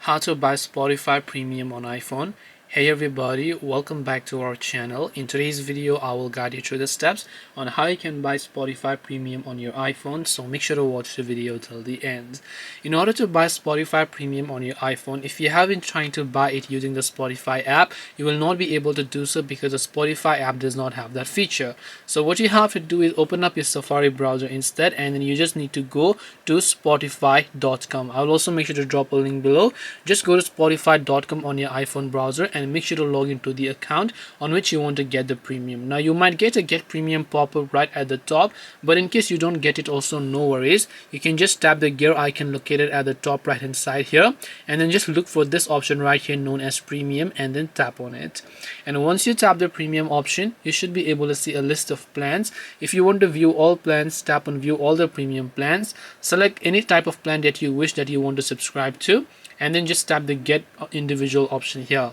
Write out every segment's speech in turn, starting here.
How to buy Spotify Premium on iPhone. Hey everybody, welcome back to our channel. In today's video I will guide you through the steps on how you can buy Spotify Premium on your iPhone, so make sure to watch the video till the end. In order to buy Spotify Premium on your iPhone, if you have been trying to buy it using the Spotify app, you will not be able to do so because the Spotify app does not have that feature. So what you have to do is open up your Safari browser instead, and then you just need to go to spotify.com. I will also make sure to drop a link below. Just go to spotify.com on your iPhone browser and make sure to log into the account on which you want to get the premium. Now you might get a get premium pop-up right at the top, but in case you don't get it also, no worries. You can just tap the gear icon located at the top right hand side here, and then just look for this option right here known as premium, and then tap on it. And once you tap the premium option, you should be able to see a list of plans. If you want to view all plans, tap on view all the premium plans, select any type of plan that you wish that you want to subscribe to, and then just tap the get individual option here.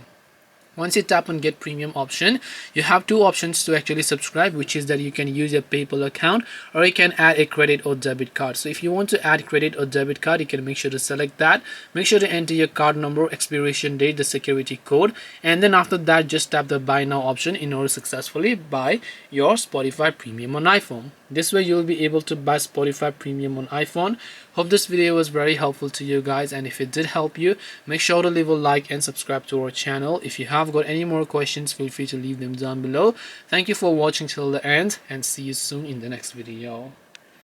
Once you tap on get premium option, you have two options to actually subscribe, which is that you can use your PayPal account or you can add a credit or debit card. So if you want to add credit or debit card, you can make sure to select that. Make sure to enter your card number, expiration date, the security code, and then after that just tap the buy now option in order to successfully buy your Spotify Premium on iPhone. This way you'll be able to buy Spotify Premium on iPhone. Hope this video was very helpful to you guys, and if it did help you, make sure to leave a like and subscribe to our channel. If you have got any more questions, feel free to leave them down below. Thank you for watching till the end, and see you soon in the next video.